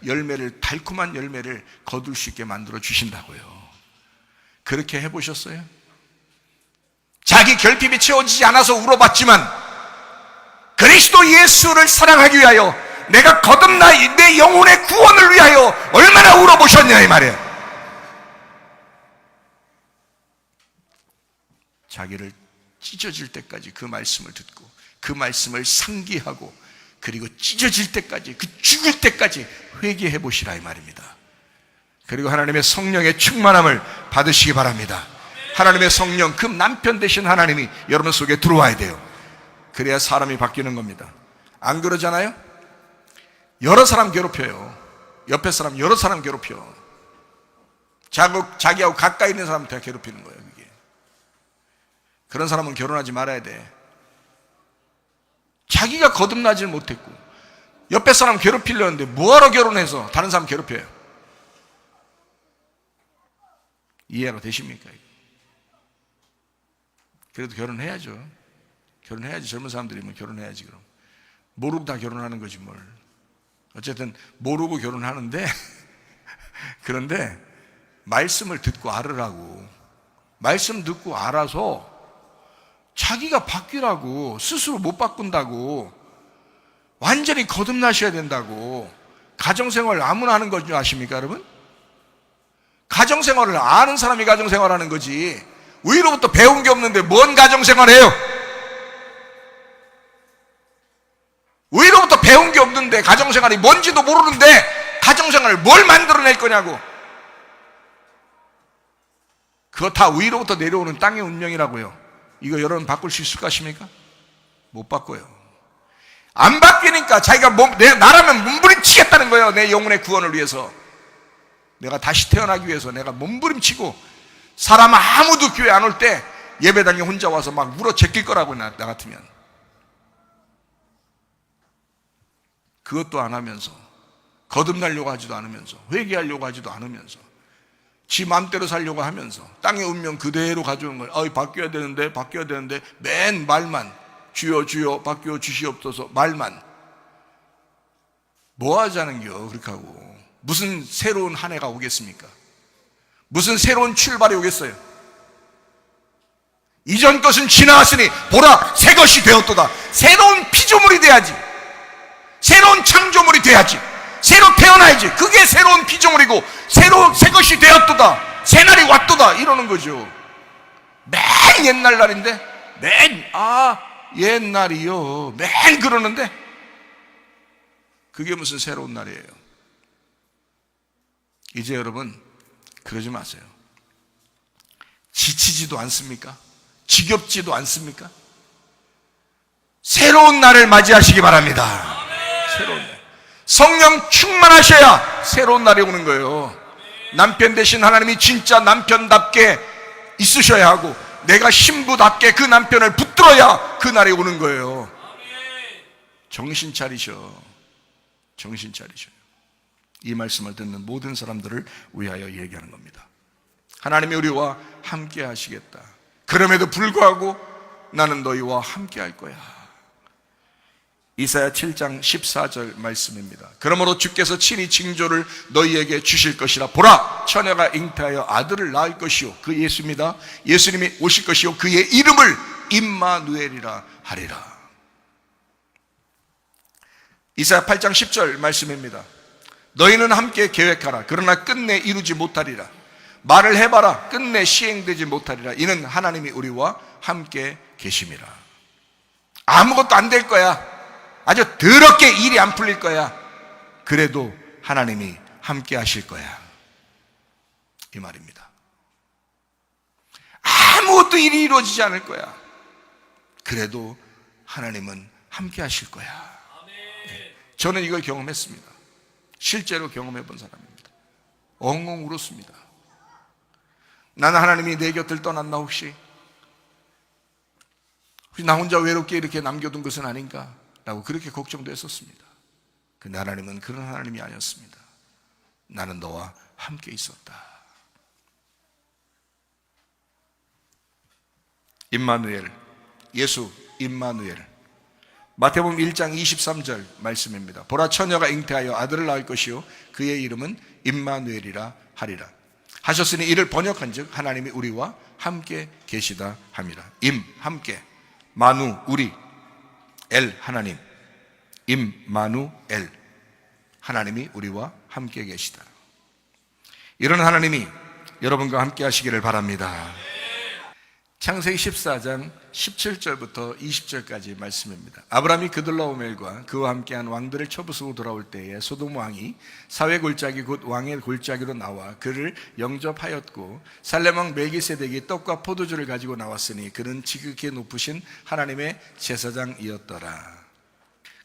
열매를, 달콤한 열매를 거둘 수 있게 만들어 주신다고요. 그렇게 해보셨어요? 자기 결핍이 채워지지 않아서 울어봤지만 그리스도 예수를 사랑하기 위하여, 내가 거듭나 내 영혼의 구원을 위하여 얼마나 울어보셨냐 이 말이에요. 자기를 찢어질 때까지 그 말씀을 듣고 그 말씀을 상기하고, 그리고 찢어질 때까지, 그 죽을 때까지 회개해 보시라 이 말입니다. 그리고 하나님의 성령의 충만함을 받으시기 바랍니다. 하나님의 성령, 그 남편 되신 하나님이 여러분 속에 들어와야 돼요. 그래야 사람이 바뀌는 겁니다. 안 그러잖아요? 여러 사람 괴롭혀요. 옆에 사람 여러 사람 괴롭혀. 자기하고 가까이 있는 사람 다 괴롭히는 거예요, 그게. 그런 사람은 결혼하지 말아야 돼. 자기가 거듭나질 못했고 옆에 사람 괴롭히려는데 뭐하러 결혼해서 다른 사람 괴롭혀요? 이해가 되십니까? 그래도 결혼해야죠. 결혼해야지. 젊은 사람들이면 결혼해야지. 그럼 모르고 다 결혼하는 거지 뭘. 어쨌든 모르고 결혼하는데 그런데 말씀을 듣고 알으라고. 말씀 듣고 알아서 자기가 바뀌라고. 스스로 못 바꾼다고. 완전히 거듭나셔야 된다고. 가정생활 아무나 하는 거 줄 아십니까, 여러분? 가정생활을 아는 사람이 가정생활하는 거지, 위로부터 배운 게 없는데 뭔 가정생활해요? 위로부터 배운 게 없는데, 가정생활이 뭔지도 모르는데 가정생활을 뭘 만들어낼 거냐고. 그거 다 위로부터 내려오는 땅의 운명이라고요. 이거 여러분 바꿀 수 있을 것 같습니까? 못 바꿔요. 안 바뀌니까 자기가 나라면 몸부림치겠다는 거예요. 내 영혼의 구원을 위해서, 내가 다시 태어나기 위해서 내가 몸부림치고, 사람 아무도 교회 안 올 때 예배당에 혼자 와서 막 울어 제낄 거라고. 나 같으면 그것도 안 하면서, 거듭나려고 하지도 않으면서, 회개하려고 하지도 않으면서, 지 마음대로 살려고 하면서 땅의 운명 그대로 가져온 걸, 바뀌어야 되는데 맨 말만, 주여 주여 바뀌어 주시옵소서 말만. 뭐 하자는겨 그렇게 하고. 무슨 새로운 한 해가 오겠습니까? 무슨 새로운 출발이 오겠어요? 이전 것은 지나갔으니 보라 새 것이 되었도다. 새로운 피조물이 돼야지. 새로운 창조물이 돼야지. 새로 태어나야지. 그게 새로운 피조물이고 새 것이 되었도다. 새날이 왔도다. 이러는 거죠. 맨 옛날 날인데 옛날이요. 맨 그러는데 그게 무슨 새로운 날이에요. 이제 여러분 그러지 마세요. 지치지도 않습니까? 지겹지도 않습니까? 새로운 날을 맞이하시기 바랍니다. 새로운 날. 성령 충만하셔야 새로운 날이 오는 거예요. 남편 대신 하나님이 진짜 남편답게 있으셔야 하고 내가 신부답게 그 남편을 붙들어야 그 날이 오는 거예요. 정신 차리셔. 정신 차리셔요. 이 말씀을 듣는 모든 사람들을 위하여 얘기하는 겁니다. 하나님이 우리와 함께 하시겠다. 그럼에도 불구하고 나는 너희와 함께 할 거야. 이사야 7장 14절 말씀입니다. 그러므로 주께서 친히 징조를 너희에게 주실 것이라. 보라, 처녀가 잉태하여 아들을 낳을 것이요. 그 예수입니다. 예수님이 오실 것이요. 그의 이름을 임마누엘이라 하리라. 이사야 8장 10절 말씀입니다. 너희는 함께 계획하라. 그러나 끝내 이루지 못하리라. 말을 해봐라. 끝내 시행되지 못하리라. 이는 하나님이 우리와 함께 계심이라. 아무것도 안 될 거야. 아주 더럽게 일이 안 풀릴 거야. 그래도 하나님이 함께 하실 거야. 이 말입니다. 아무것도 일이 이루어지지 않을 거야. 그래도 하나님은 함께 하실 거야. 저는 이걸 경험했습니다. 실제로 경험해 본 사람입니다. 엉엉 울었습니다. 나는 하나님이 내 곁을 떠났나 혹시 나 혼자 외롭게 이렇게 남겨둔 것은 아닌가 라고 그렇게 걱정도 했었습니다. 근데 하나님은 그런 하나님이 아니었습니다. 나는 너와 함께 있었다. 임마누엘, 예수 임마누엘. 마태복음 1장 23절 말씀입니다. 보라, 처녀가 잉태하여 아들을 낳을 것이요 그의 이름은 임마누엘이라 하리라. 하셨으니 이를 번역한즉 하나님이 우리와 함께 계시다 함이라. 임, 함께, 마누, 우리, 엘, 하나님. 임마누엘, 하나님이 우리와 함께 계시다. 이런 하나님이 여러분과 함께 하시기를 바랍니다. 창세기 14장 17절부터 20절까지 말씀입니다. 아브라함이 그들라오멜과 그와 함께한 왕들을 쳐부수고 돌아올 때에 소돔 왕이 사회 골짜기 곧 왕의 골짜기로 나와 그를 영접하였고 살렘 왕 멜기세덱이 떡과 포도주를 가지고 나왔으니 그는 지극히 높으신 하나님의 제사장이었더라.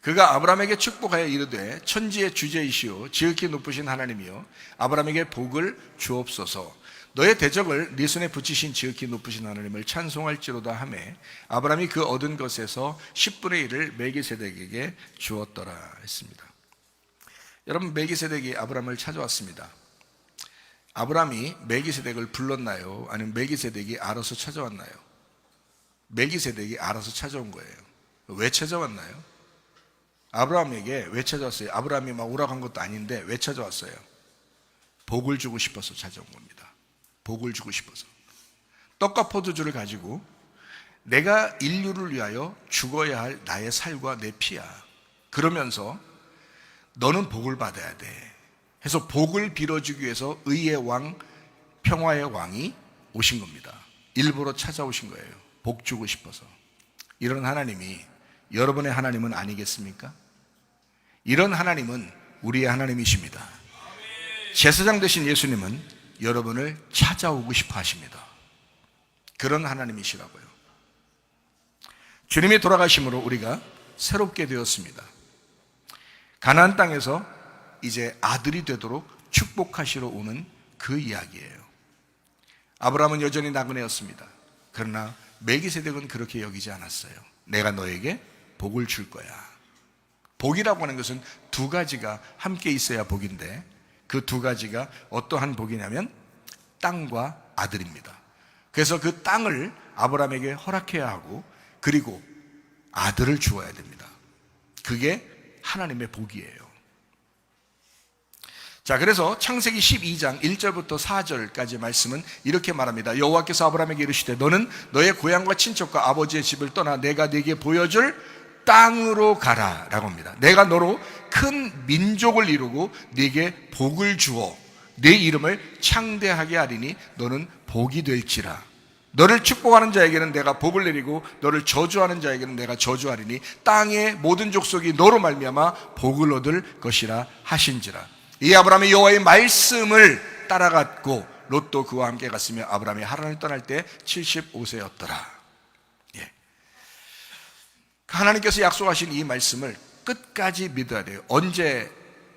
그가 아브라함에게 축복하여 이르되 천지의 주제이시오 지극히 높으신 하나님이여 아브라함에게 복을 주옵소서. 너의 대적을 네 손에 붙이신 지극히 높으신 하나님을 찬송할지로다 하매 아브라함이 그 얻은 것에서 10분의 1을 멜기세덱에게 주었더라 했습니다. 여러분, 멜기세덱이 아브라함을 찾아왔습니다. 아브라함이 멜기세덱을 불렀나요? 아니면 멜기세덱이 알아서 찾아왔나요? 멜기세덱이 알아서 찾아온 거예요. 왜 찾아왔나요? 아브라함에게 왜 찾아왔어요? 아브라함이 막 오라고 한 것도 아닌데 왜 찾아왔어요? 복을 주고 싶어서 찾아온 겁니다. 복을 주고 싶어서. 떡과 포도주를 가지고 내가 인류를 위하여 죽어야 할 나의 살과 내 피야. 그러면서 너는 복을 받아야 돼. 해서 복을 빌어주기 위해서 의의 왕, 평화의 왕이 오신 겁니다. 일부러 찾아오신 거예요. 복 주고 싶어서. 이런 하나님이 여러분의 하나님은 아니겠습니까? 이런 하나님은 우리의 하나님이십니다. 제사장 되신 예수님은 여러분을 찾아오고 싶어 하십니다. 그런 하나님이시라고요. 주님이 돌아가심으로 우리가 새롭게 되었습니다. 가나안 땅에서 이제 아들이 되도록 축복하시러 오는 그 이야기예요. 아브라함은 여전히 나그네였습니다. 그러나 멜기세덱은 그렇게 여기지 않았어요. 내가 너에게 복을 줄 거야. 복이라고 하는 것은 두 가지가 함께 있어야 복인데 그 두 가지가 어떠한 복이냐면 땅과 아들입니다. 그래서 그 땅을 아브라함에게 허락해야 하고 그리고 아들을 주어야 됩니다. 그게 하나님의 복이에요. 자, 그래서 창세기 12장 1절부터 4절까지 말씀은 이렇게 말합니다. 여호와께서 아브라함에게 이르시되 너는 너의 고향과 친척과 아버지의 집을 떠나 내가 네게 보여줄 땅으로 가라 라고 합니다. 내가 너로 큰 민족을 이루고 네게 복을 주어 네 이름을 창대하게 하리니 너는 복이 될지라. 너를 축복하는 자에게는 내가 복을 내리고 너를 저주하는 자에게는 내가 저주하리니 땅의 모든 족속이 너로 말미암아 복을 얻을 것이라 하신지라. 이 아브라함이 여호와의 말씀을 따라갔고 롯도 그와 함께 갔으며 아브라함이 하란을 떠날 때 75세였더라. 예. 하나님께서 약속하신 이 말씀을 끝까지 믿어야 돼요. 언제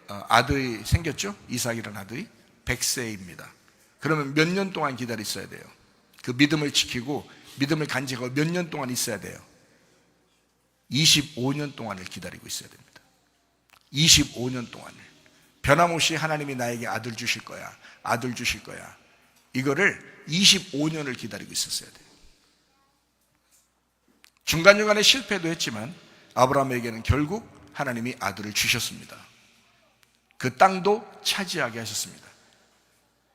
아들이 생겼죠? 이삭이라는 아들이 100세입니다. 그러면 몇 년 동안 기다려 있어야 돼요. 그 믿음을 지키고 믿음을 간직하고 몇 년 동안 있어야 돼요? 25년 동안을 기다리고 있어야 됩니다. 25년 동안을. 변함없이 하나님이 나에게 아들 주실 거야, 아들 주실 거야, 이거를 25년을 기다리고 있었어야 돼요. 중간중간에 실패도 했지만 아브라함에게는 결국 하나님이 아들을 주셨습니다. 그 땅도 차지하게 하셨습니다.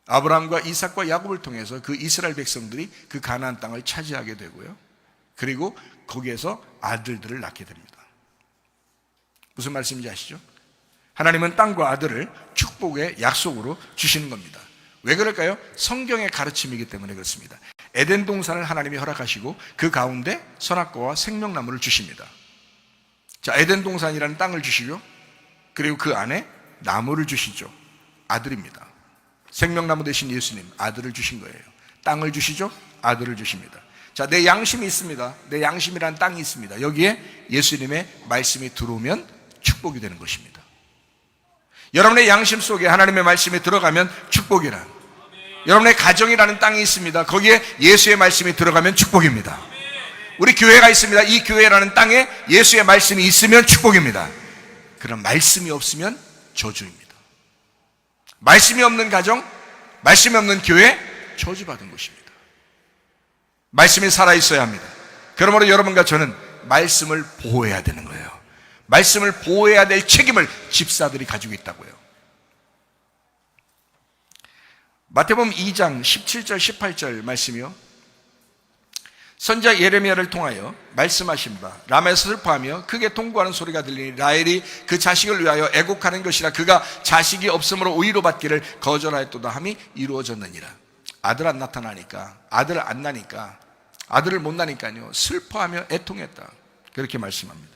아브라함과 이삭과 야곱을 통해서 그 이스라엘 백성들이 그 가나안 땅을 차지하게 되고요, 그리고 거기에서 아들들을 낳게 됩니다. 무슨 말씀인지 아시죠? 하나님은 땅과 아들을 축복의 약속으로 주시는 겁니다. 왜 그럴까요? 성경의 가르침이기 때문에 그렇습니다. 에덴 동산을 하나님이 허락하시고 그 가운데 선악과와 생명나무를 주십니다. 자, 에덴 동산이라는 땅을 주시죠. 그리고 그 안에 나무를 주시죠. 아들입니다. 생명나무 대신 예수님, 아들을 주신 거예요. 땅을 주시죠. 아들을 주십니다. 자, 내 양심이 있습니다. 내 양심이라는 땅이 있습니다. 여기에 예수님의 말씀이 들어오면 축복이 되는 것입니다. 여러분의 양심 속에 하나님의 말씀이 들어가면 축복이란, 여러분의 가정이라는 땅이 있습니다. 거기에 예수의 말씀이 들어가면 축복입니다. 우리 교회가 있습니다. 이 교회라는 땅에 예수의 말씀이 있으면 축복입니다. 그럼 말씀이 없으면 저주입니다. 말씀이 없는 가정, 말씀이 없는 교회, 저주받은 것입니다. 말씀이 살아있어야 합니다. 그러므로 여러분과 저는 말씀을 보호해야 되는 거예요. 말씀을 보호해야 될 책임을 집사들이 가지고 있다고요. 마태복음 2장 17절 18절 말씀이요, 선지자 예레미야를 통하여 말씀하신 바 라마에서 슬퍼하며 크게 통곡하는 소리가 들리니 라헬이 그 자식을 위하여 애곡하는 것이라. 그가 자식이 없으므로 의로 받기를 거절하였도다 함이 이루어졌느니라. 아들 안 나타나니까, 아들 안 나니까, 아들을 못 나니까요 슬퍼하며 애통했다, 그렇게 말씀합니다.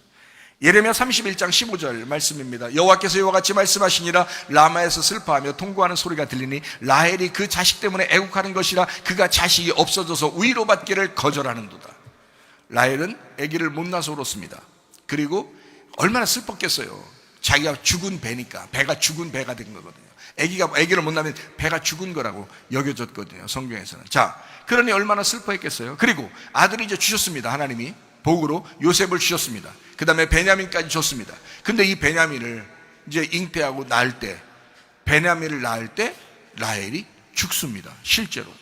예레미야 31장 15절 말씀입니다. 여호와께서 이와 같이 말씀하시니라. 라마에서 슬퍼하며 통곡하는 소리가 들리니 라헬이 그 자식 때문에 애국하는 것이라. 그가 자식이 없어져서 위로 받기를 거절하는도다. 라헬은 아기를 못 낳아서 울었습니다. 그리고 얼마나 슬펐겠어요. 자기가 죽은 배니까, 배가 죽은 배가 된 거거든요. 아기를 못 낳으면 배가 죽은 거라고 여겨졌거든요, 성경에서는. 자, 그러니 얼마나 슬퍼했겠어요. 그리고 아들이 이제 주셨습니다. 하나님이 복으로 요셉을 주셨습니다. 그 다음에 베냐민까지 줬습니다. 근데 이 베냐민을 이제 잉태하고 낳을 때, 베냐민을 낳을 때 라헬이 죽습니다, 실제로.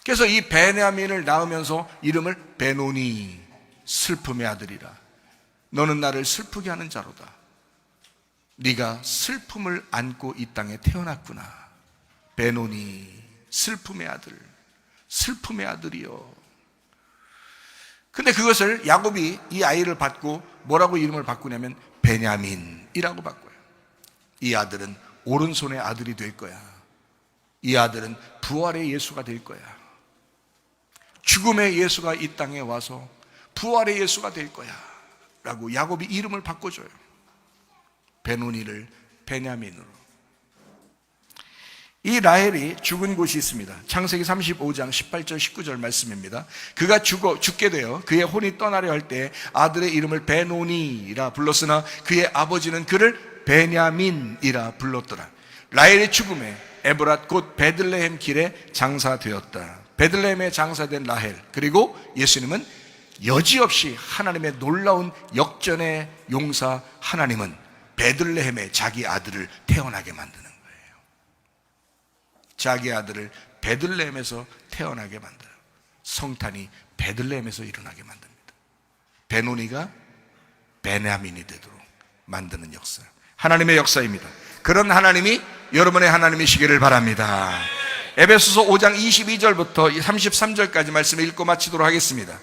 그래서 이 베냐민을 낳으면서 이름을 베노니, 슬픔의 아들이라. 너는 나를 슬프게 하는 자로다. 네가 슬픔을 안고 이 땅에 태어났구나. 베노니, 슬픔의 아들, 슬픔의 아들이요. 근데 그것을 야곱이 이 아이를 받고 뭐라고 이름을 바꾸냐면 베냐민이라고 바꿔요. 이 아들은 오른손의 아들이 될 거야. 이 아들은 부활의 예수가 될 거야. 죽음의 예수가 이 땅에 와서 부활의 예수가 될 거야 라고 야곱이 이름을 바꿔줘요. 베노니를 베냐민으로. 이 라헬이 죽은 곳이 있습니다. 창세기 35장 18절 19절 말씀입니다. 그가 죽게 되어 그의 혼이 떠나려 할 때 아들의 이름을 베노니라 불렀으나 그의 아버지는 그를 베냐민이라 불렀더라. 라헬의 죽음에 에브랏 곧 베들레헴 길에 장사되었다. 베들레헴에 장사된 라헬, 그리고 예수님은 여지없이 하나님의 놀라운 역전의 용사 하나님은 베들레헴에 자기 아들을 태어나게 만드는 거예요. 자기 아들을 베들레헴에서 태어나게 만들어요. 성탄이 베들레헴에서 일어나게 만듭니다. 베노니가 베냐민이 되도록 만드는 역사, 하나님의 역사입니다. 그런 하나님이 여러분의 하나님이시기를 바랍니다. 에베소서 5장 22절부터 33절까지 말씀을 읽고 마치도록 하겠습니다.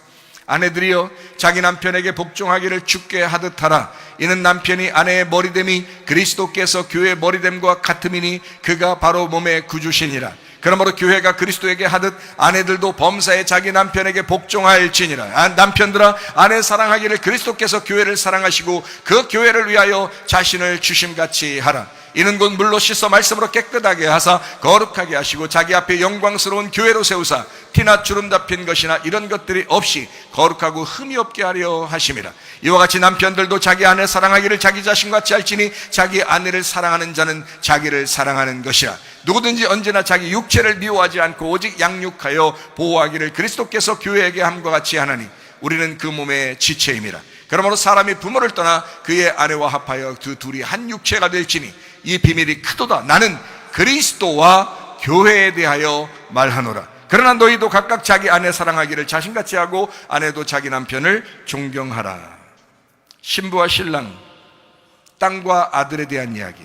아내들이여 자기 남편에게 복종하기를 주께 하듯 하라. 이는 남편이 아내의 머리됨이 그리스도께서 교회의 머리됨과 같음이니 그가 바로 몸의 구주시니라. 그러므로 교회가 그리스도에게 하듯 아내들도 범사에 자기 남편에게 복종하일지니라. 남편들아 아내 사랑하기를 그리스도께서 교회를 사랑하시고 그 교회를 위하여 자신을 주심같이 하라. 이는 곧 물로 씻어 말씀으로 깨끗하게 하사 거룩하게 하시고 자기 앞에 영광스러운 교회로 세우사 티나 주름 잡힌 것이나 이런 것들이 없이 거룩하고 흠이 없게 하려 하심이라. 이와 같이 남편들도 자기 아내 사랑하기를 자기 자신같이 할지니 자기 아내를 사랑하는 자는 자기를 사랑하는 것이라. 누구든지 언제나 자기 육체를 미워하지 않고 오직 양육하여 보호하기를 그리스도께서 교회에게 함과 같이 하나니 우리는 그 몸의 지체임이라. 그러므로 사람이 부모를 떠나 그의 아내와 합하여 그 둘이 한 육체가 될지니 이 비밀이 크도다. 나는 그리스도와 교회에 대하여 말하노라. 그러나 너희도 각각 자기 아내 사랑하기를 자신같이 하고 아내도 자기 남편을 존경하라. 신부와 신랑, 땅과 아들에 대한 이야기,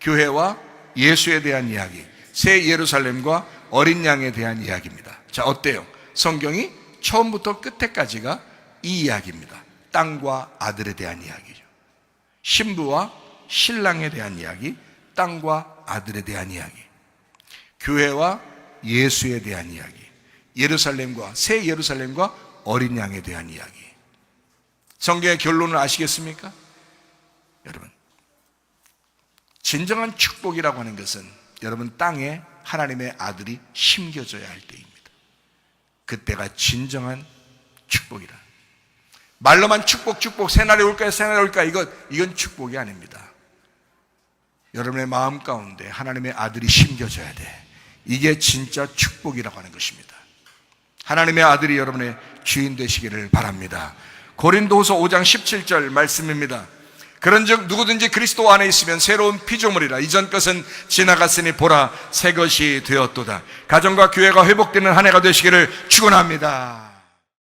교회와 예수에 대한 이야기, 새 예루살렘과 어린 양에 대한 이야기입니다. 자, 어때요? 성경이 처음부터 끝에까지가 이 이야기입니다. 땅과 아들에 대한 이야기죠. 신부와 신랑에 대한 이야기, 땅과 아들에 대한 이야기, 교회와 예수에 대한 이야기, 예루살렘과 새 예루살렘과 어린 양에 대한 이야기. 성경의 결론을 아시겠습니까? 여러분, 진정한 축복이라고 하는 것은 여러분 땅에 하나님의 아들이 심겨져야 할 때입니다. 그때가 진정한 축복이라. 말로만 축복 새날이 올까요? 새날이 올까요? 이건 축복이 아닙니다. 여러분의 마음 가운데 하나님의 아들이 심겨져야 돼. 이게 진짜 축복이라고 하는 것입니다. 하나님의 아들이 여러분의 주인 되시기를 바랍니다. 고린도후서 5장 17절 말씀입니다. 그런즉 누구든지 그리스도 안에 있으면 새로운 피조물이라. 이전 것은 지나갔으니 보라 새 것이 되었도다. 가정과 교회가 회복되는 한 해가 되시기를 축원합니다.